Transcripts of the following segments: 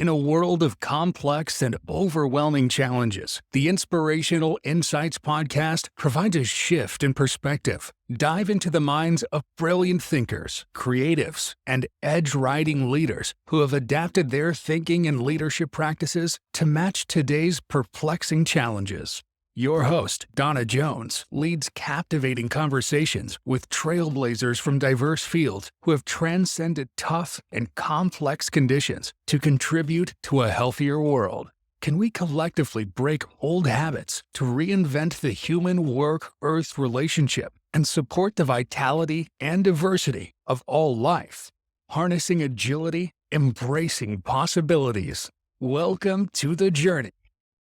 In a world of complex and overwhelming challenges, the Inspirational Insights podcast provides a shift in perspective. Dive into the minds of brilliant thinkers, creatives, and edge-riding leaders who have adapted their thinking and leadership practices to match today's perplexing challenges. Your host, Donna Jones, leads captivating conversations with trailblazers from diverse fields who have transcended tough and complex conditions to contribute to a healthier world. Can we collectively break old habits to reinvent the human work-earth relationship and support the vitality and diversity of all life? Harnessing agility, embracing possibilities. Welcome to the journey.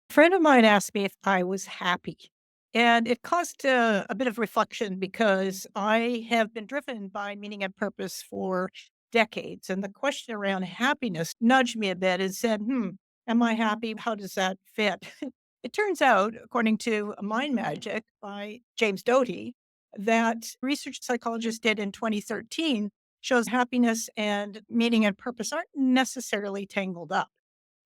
A friend of mine asked me if I was happy. And it caused a bit of reflection because I have been driven by meaning and purpose for decades. And the question around happiness nudged me a bit and said, am I happy? How does that fit? It turns out, according to Mind Magic by James Doty, that research psychologists did in 2013 shows happiness and meaning and purpose aren't necessarily tangled up.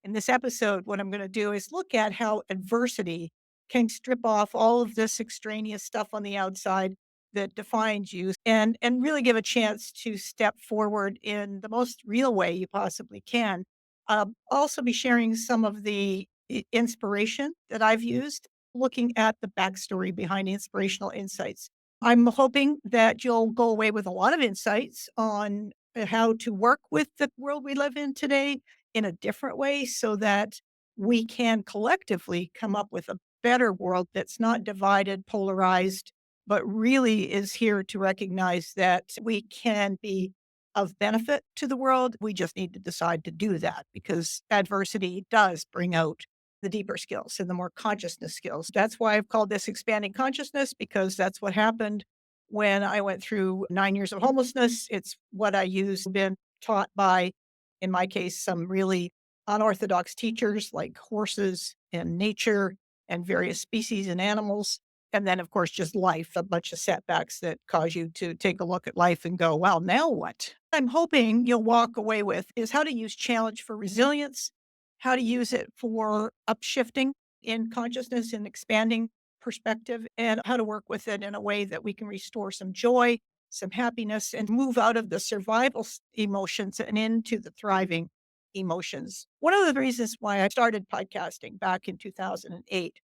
In this episode, what I'm going to do is look at how adversity can strip off all of this extraneous stuff on the outside that defines you and really give a chance to step forward in the most real way you possibly can. I'll also be sharing some of the inspiration that I've used, looking at the backstory behind inspirational insights. I'm hoping that you'll go away with a lot of insights on how to work with the world we live in today in a different way so that we can collectively come up with a better world that's not divided, polarized, but really is here to recognize that we can be of benefit to the world. We just need to decide to do that because adversity does bring out the deeper skills and the more consciousness skills. That's why I've called this expanding consciousness, because that's what happened when I went through 9 years of homelessness. It's what I used, been taught by, in my case, some really unorthodox teachers like horses and nature and various species and animals. And then, of course, just life, a bunch of setbacks that cause you to take a look at life and go, well, now what? I'm hoping you'll walk away with is how to use challenge for resilience, how to use it for upshifting in consciousness and expanding perspective, and how to work with it in a way that we can restore some joy, some happiness, and move out of the survival emotions and into the thriving emotions. One of the reasons why I started podcasting back in 2008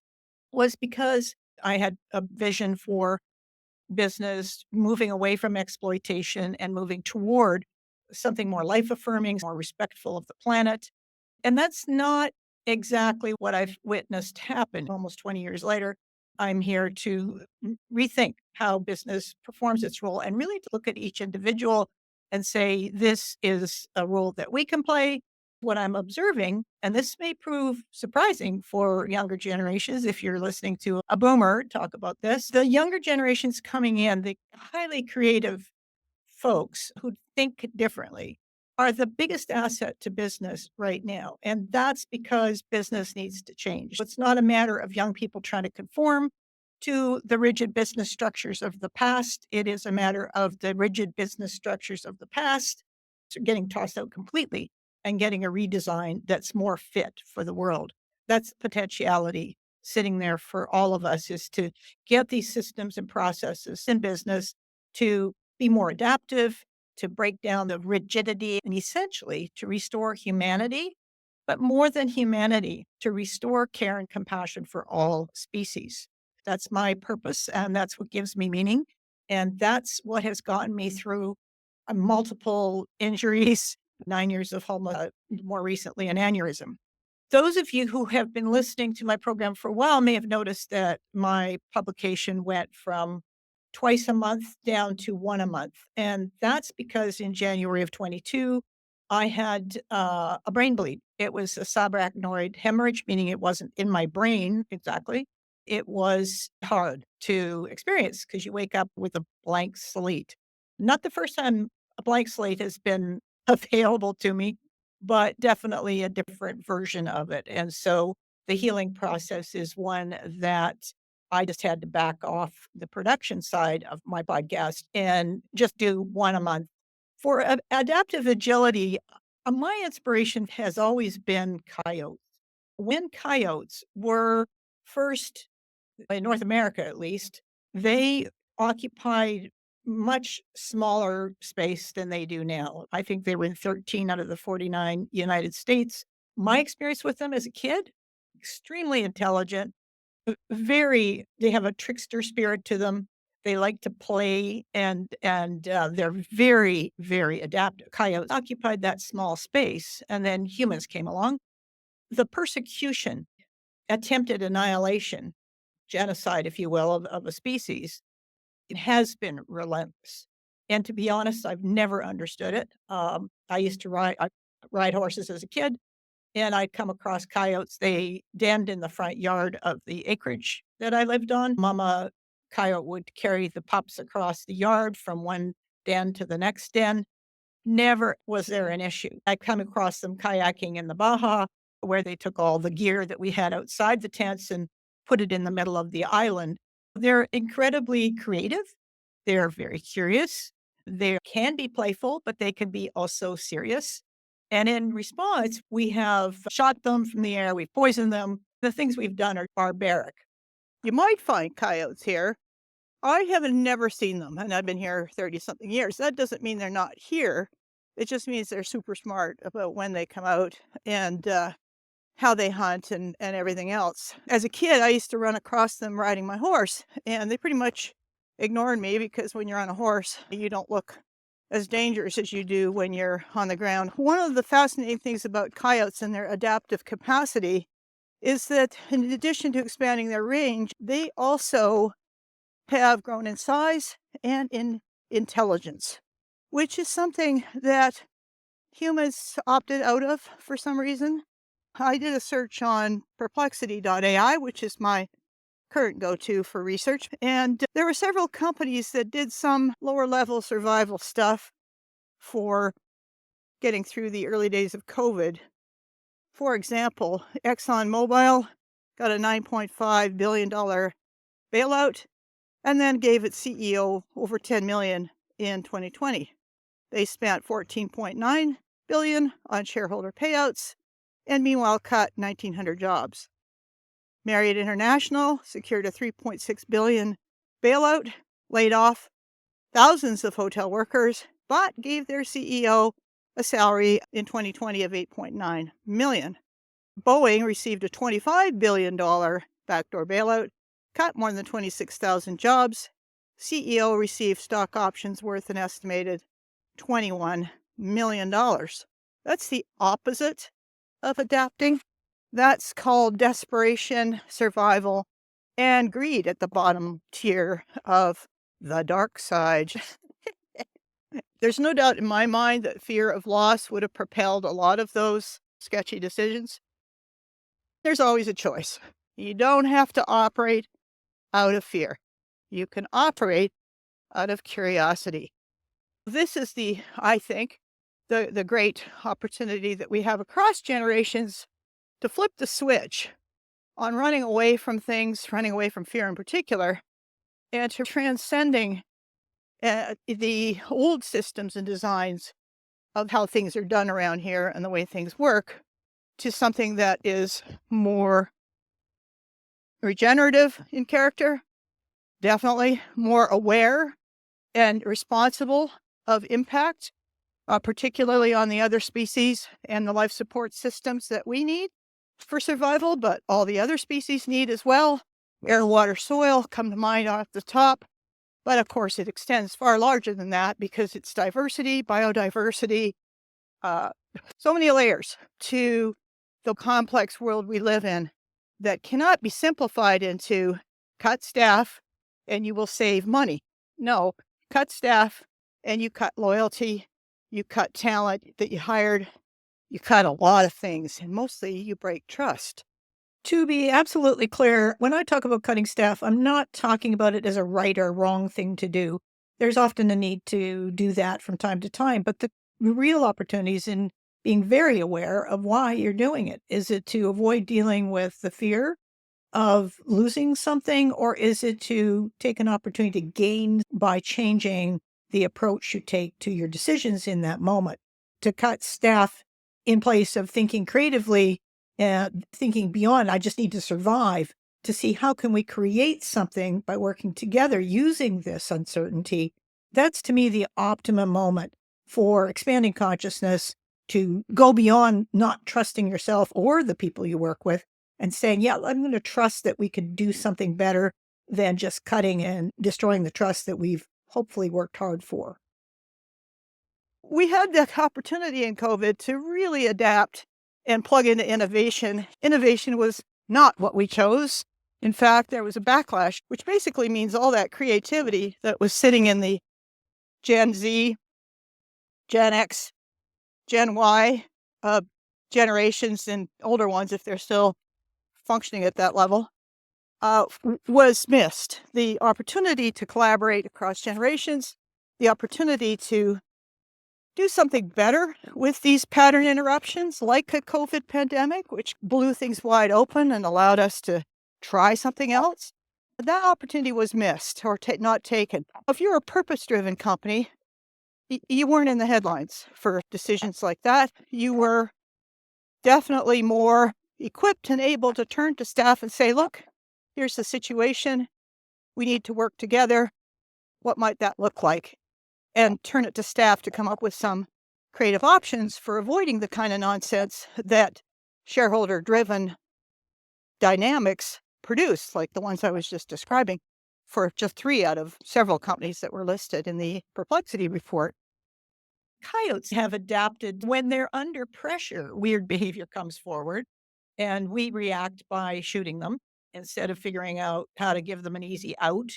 was because I had a vision for business moving away from exploitation and moving toward something more life affirming, more respectful of the planet. And that's not exactly what I've witnessed happen almost 20 years later. I'm here to rethink how business performs its role and really to look at each individual and say, this is a role that we can play. What I'm observing, and this may prove surprising for younger generations if you're listening to a boomer talk about this, the younger generations coming in, the highly creative folks who think differently are the biggest asset to business right now. And that's because business needs to change. It's not a matter of young people trying to conform to the rigid business structures of the past. It is a matter of the rigid business structures of the past getting tossed out completely and getting a redesign that's more fit for the world. That's potentiality sitting there for all of us, is to get these systems and processes in business to be more adaptive, to break down the rigidity, and essentially to restore humanity, but more than humanity, to restore care and compassion for all species. That's my purpose, and that's what gives me meaning. And that's what has gotten me through multiple injuries, 9 years of homeless, more recently, an aneurysm. Those of you who have been listening to my program for a while may have noticed that my publication went from twice a month down to one a month. And that's because in January of 22, I had a brain bleed. It was a subarachnoid hemorrhage, meaning it wasn't in my brain exactly. It was hard to experience because you wake up with a blank slate. Not the first time a blank slate has been available to me, but definitely a different version of it. And so the healing process is one that I just had to back off the production side of my podcast and just do one a month. For adaptive agility, My inspiration has always been coyotes. When coyotes were first, in North America at least, they occupied much smaller space than they do now. I think they were in 13 out of the 49 United States. My experience with them as a kid, extremely intelligent, they have a trickster spirit to them. They like to play and they're very, very adaptive. Coyotes occupied that small space, and then humans came along. The persecution, attempted annihilation, genocide, if you will, of a species, it has been relentless. And to be honest, I've never understood it. I used to ride horses as a kid, and I'd come across coyotes. They denned in the front yard of the acreage that I lived on. Mama coyote would carry the pups across the yard from one den to the next den. Never was there an issue. I come across them kayaking in the Baja, where they took all the gear that we had outside the tents and put it in the middle of the island. They're incredibly creative. They're very curious. They can be playful, but they can be also serious. And in response, we have shot them from the air, we've poisoned them. The things we've done are barbaric. You might find coyotes here. I haven't never seen them, and I've been here 30 something years. That doesn't mean they're not here. It just means they're super smart about when they come out and how they hunt and everything else. As a kid, I used to run across them riding my horse, and they pretty much ignored me because when you're on a horse, you don't look as dangerous as you do when you're on the ground. One of the fascinating things about coyotes and their adaptive capacity is that in addition to expanding their range, they also have grown in size and in intelligence, which is something that humans opted out of for some reason. I did a search on perplexity.ai, which is my current go-to for research, and there were several companies that did some lower level survival stuff for getting through the early days of COVID. For example, ExxonMobil got a $9.5 billion bailout and then gave its CEO over $10 million in 2020. They spent $14.9 billion on shareholder payouts and meanwhile cut 1,900 jobs. Marriott International secured a $3.6 billion bailout, laid off thousands of hotel workers, but gave their CEO a salary in 2020 of $8.9 million. Boeing received a $25 billion backdoor bailout, cut more than 26,000 jobs. CEO received stock options worth an estimated $21 million. That's the opposite of adapting. That's called desperation, survival, and greed at the bottom tier of the dark side. There's no doubt in my mind that fear of loss would have propelled a lot of those sketchy decisions. There's always a choice. You don't have to operate out of fear. You can operate out of curiosity. This is I think, the great opportunity that we have across generations to flip the switch on running away from things, running away from fear in particular, and to transcending the old systems and designs of how things are done around here and the way things work to something that is more regenerative in character, definitely more aware and responsible of impact, particularly on the other species and the life support systems that we need for survival, but all the other species need as well. Air, water, soil come to mind off the top. But of course, it extends far larger than that because it's diversity, biodiversity, so many layers to the complex world we live in that cannot be simplified into cut staff and you will save money. No, cut staff and you cut loyalty, you cut talent that you hired, you cut a lot of things, and mostly you break trust. To be absolutely clear, when I talk about cutting staff, I'm not talking about it as a right or wrong thing to do. There's often a need to do that from time to time, but the real opportunities in being very aware of why you're doing it. Is it to avoid dealing with the fear of losing something, or is it to take an opportunity to gain by changing the approach you take to your decisions in that moment? To cut staff in place of thinking creatively and thinking beyond, I just need to survive, to see how can we create something by working together using this uncertainty. That's to me the optimum moment for expanding consciousness, to go beyond not trusting yourself or the people you work with and saying, yeah, I'm going to trust that we could do something better than just cutting and destroying the trust that we've hopefully worked hard for. We had the opportunity in COVID to really adapt and plug into innovation. Innovation was not what we chose. In fact, there was a backlash, which basically means all that creativity that was sitting in the Gen Z, Gen X, Gen Y generations and older ones, if they're still functioning at that level, was missed. The opportunity to collaborate across generations, the opportunity to do something better with these pattern interruptions, like a COVID pandemic, which blew things wide open and allowed us to try something else. That opportunity was missed or not taken. If you're a purpose-driven company, you weren't in the headlines for decisions like that. You were definitely more equipped and able to turn to staff and say, look, here's the situation. We need to work together. What might that look like? And turn it to staff to come up with some creative options for avoiding the kind of nonsense that shareholder-driven dynamics produce, like the ones I was just describing, for just 3 out of several companies that were listed in the Perplexity report. Coyotes have adapted when they're under pressure. Weird behavior comes forward, and we react by shooting them instead of figuring out how to give them an easy out.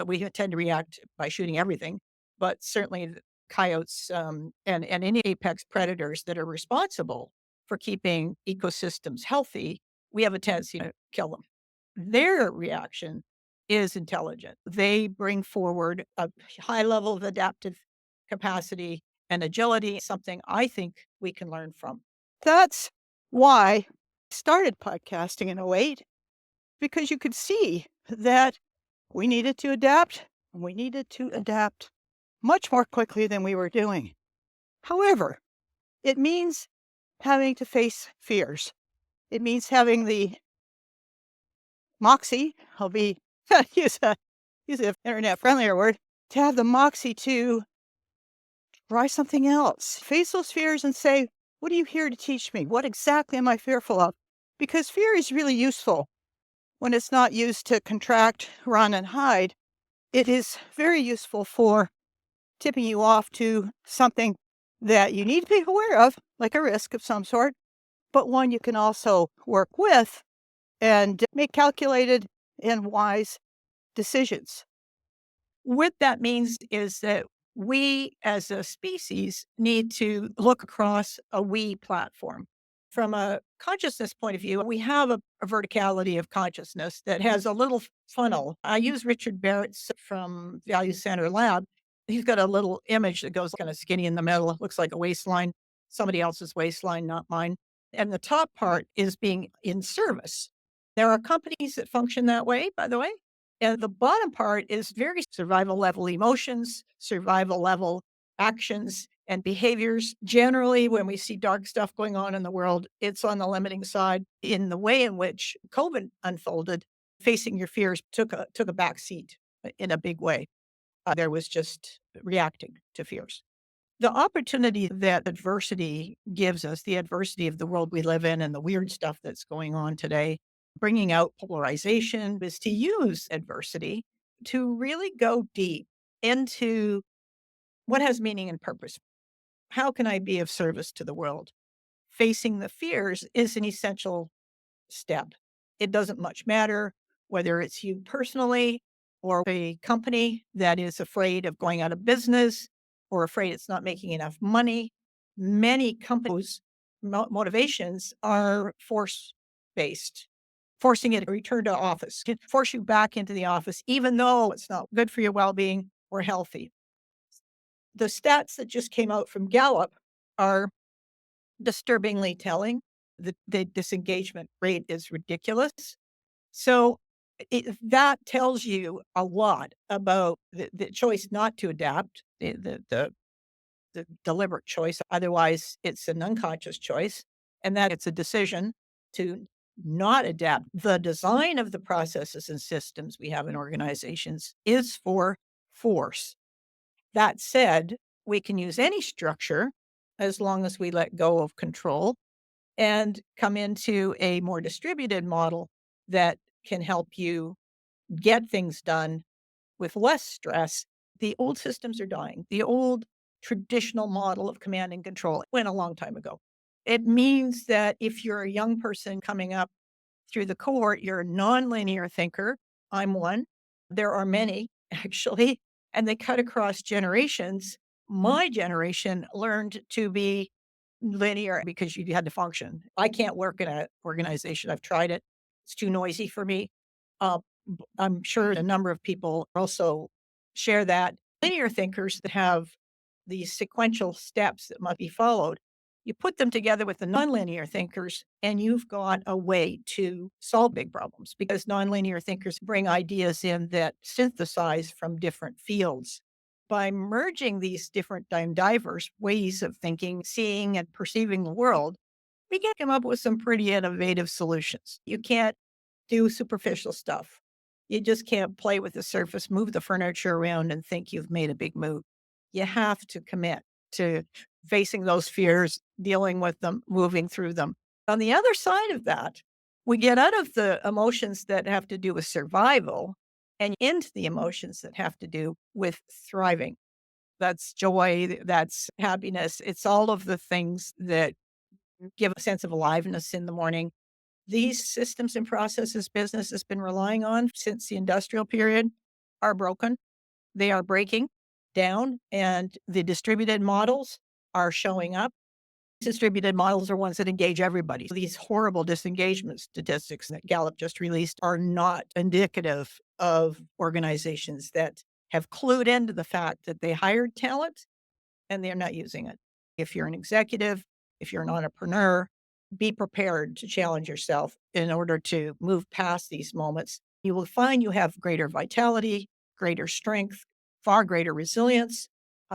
We tend to react by shooting everything, but certainly the coyotes and any apex predators that are responsible for keeping ecosystems healthy, we have a tendency to kill them. Their reaction is intelligent. They bring forward a high level of adaptive capacity and agility, something I think we can learn from. That's why I started podcasting in '08, because you could see that we needed to adapt, and we needed to adapt much more quickly than we were doing. However, it means having to face fears. It means having the moxie, I'll be use a internet friendlier word, to have the moxie to try something else. Face those fears and say, what are you here to teach me? What exactly am I fearful of? Because fear is really useful when it's not used to contract, run, and hide. It is very useful for tipping you off to something that you need to be aware of, like a risk of some sort, but one you can also work with and make calculated and wise decisions. What that means is that we as a species need to look across a we platform. From a consciousness point of view, we have a verticality of consciousness that has a little funnel. I use Richard Barrett's from Value Center Lab. He's got a little image that goes kind of skinny in the middle. It looks like a waistline, somebody else's waistline, not mine. And the top part is being in service. There are companies that function that way, by the way. And the bottom part is very survival level emotions, survival level actions and behaviors. Generally, when we see dark stuff going on in the world, it's on the limiting side. In the way in which COVID unfolded, facing your fears took a back seat in a big way. There was just reacting to fears. The opportunity that adversity gives us, the adversity of the world we live in and the weird stuff that's going on today, bringing out polarization, is to use adversity to really go deep into what has meaning and purpose. How can I be of service to the world? Facing the fears is an essential step. It doesn't much matter whether it's you personally or a company that is afraid of going out of business or afraid it's not making enough money. Many companies' motivations are force based, forcing you to return to office, to force you back into the office, even though it's not good for your well being or healthy. The stats that just came out from Gallup are disturbingly telling. The disengagement rate is ridiculous. So that tells you a lot about the choice not to adapt, the a deliberate choice. Otherwise, it's an unconscious choice. And that it's a decision to not adapt. The design of the processes and systems we have in organizations is for force. That said, we can use any structure as long as we let go of control and come into a more distributed model that can help you get things done with less stress. The old systems are dying. The old traditional model of command and control went a long time ago. It means that if you're a young person coming up through the cohort, you're a nonlinear thinker. I'm one. There are many, actually, and they cut across generations. My generation learned to be linear because you had to function. I can't work in an organization. I've tried it. It's too noisy for me. Uh, I'm sure a number of people also share that. Linear thinkers that have these sequential steps that must be followed. You put them together with the nonlinear thinkers, and you've got a way to solve big problems because nonlinear thinkers bring ideas in that synthesize from different fields. By merging these different and diverse ways of thinking, seeing, and perceiving the world, we can come up with some pretty innovative solutions. You can't do superficial stuff. You just can't play with the surface, move the furniture around, and think you've made a big move. You have to commit to facing those fears, dealing with them, moving through them. On the other side of that, we get out of the emotions that have to do with survival and into the emotions that have to do with thriving. That's joy, that's happiness. It's all of the things that give a sense of aliveness in the morning. These systems and processes business has been relying on since the industrial period are broken. They are breaking down, and the distributed models are showing up. Distributed models are ones that engage everybody. These horrible disengagement statistics that Gallup just released are not indicative of organizations that have clued into the fact that they hired talent and they're not using it. If you're an executive, if you're an entrepreneur, be prepared to challenge yourself in order to move past these moments. You will find you have greater vitality, greater strength, far greater resilience.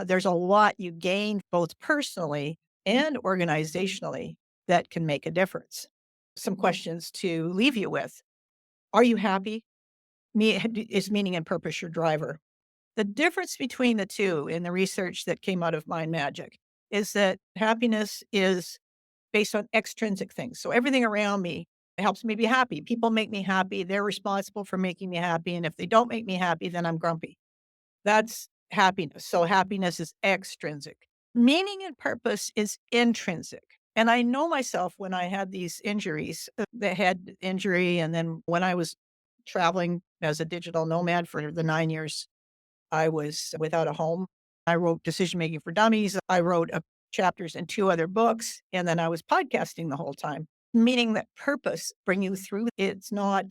There's a lot you gain both personally and organizationally that can make a difference. Some questions to leave you with. Are you happy? Is meaning and purpose your driver? The difference between the two in the research that came out of Mind Magic is that happiness is based on extrinsic things. So everything around me helps me be happy. People make me happy. They're responsible for making me happy. And if they don't make me happy, then I'm grumpy. That's happiness. So happiness is extrinsic. Meaning and purpose is intrinsic. And I know myself when I had these injuries, the head injury, and then when I was traveling as a digital nomad for the 9 years I was without a home. I wrote Decision Making for Dummies. I wrote chapters in 2 other books, and then I was podcasting the whole time, meaning that purpose bring you through. It's not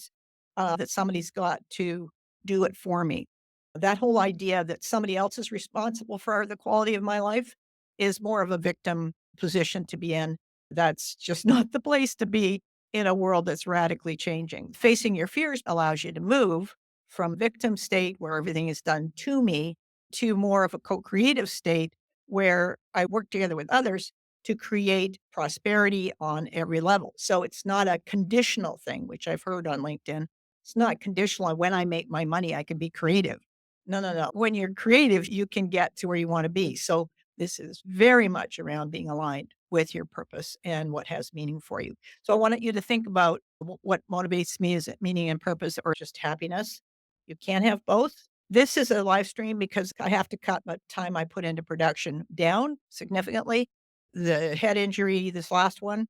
that somebody's got to do it for me. That whole idea that somebody else is responsible for the quality of my life is more of a victim position to be in. That's just not the place to be in a world that's radically changing. Facing your fears allows you to move from victim state where everything is done to me to more of a co-creative state where I work together with others to create prosperity on every level. So it's not a conditional thing, which I've heard on LinkedIn. It's not conditional on when I make my money, I can be creative. No, no, no. When you're creative, you can get to where you want to be. So this is very much around being aligned with your purpose and what has meaning for you. So I wanted you to think about what motivates me. Is it meaning and purpose or just happiness? You can't have both. This is a live stream because I have to cut the time I put into production down significantly. The head injury, this last one,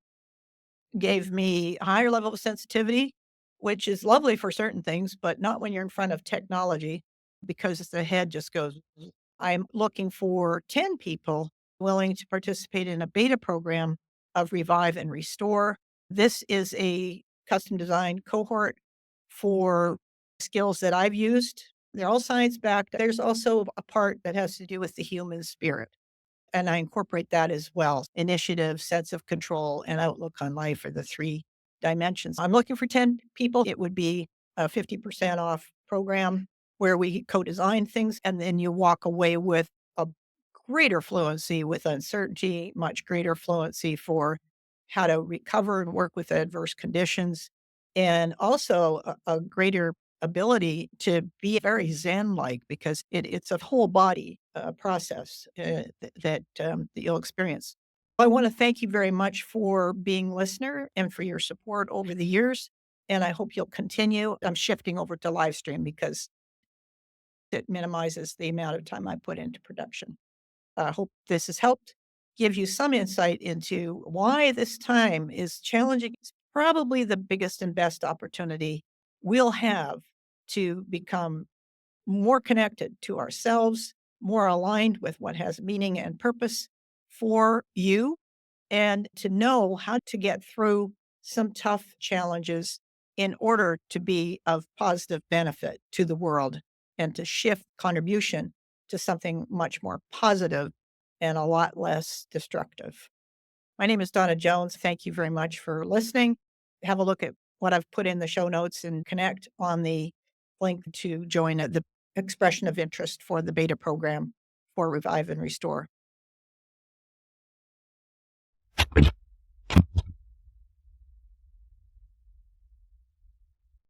gave me a higher level of sensitivity, which is lovely for certain things, but not when you're in front of technology because the head just goes. I'm looking for 10 people willing to participate in a beta program of Revive and Restore. This is a custom designed cohort for skills that I've used. They're all science backed. There's also a part that has to do with the human spirit. And I incorporate that as well. Initiative, sense of control, and outlook on life are the 3 dimensions. I'm looking for 10 people. It would be a 50% off program where we co-design things, and then you walk away with a greater fluency with uncertainty, much greater fluency for how to recover and work with adverse conditions, and also a greater ability to be very Zen-like because it's a whole body process that you'll experience. I want to thank you very much for being a listener and for your support over the years. And I hope you'll continue. I'm shifting over to live stream because it minimizes the amount of time I put into production. I hope this has helped give you some insight into why this time is challenging. It's probably the biggest and best opportunity we'll have to become more connected to ourselves, more aligned with what has meaning and purpose for you, and to know how to get through some tough challenges in order to be of positive benefit to the world and to shift contribution to something much more positive and a lot less destructive. My name is Donna Jones. Thank you very much for listening. Have a look at what I've put in the show notes and connect on the link to join the expression of interest for the beta program for Revive and Restore.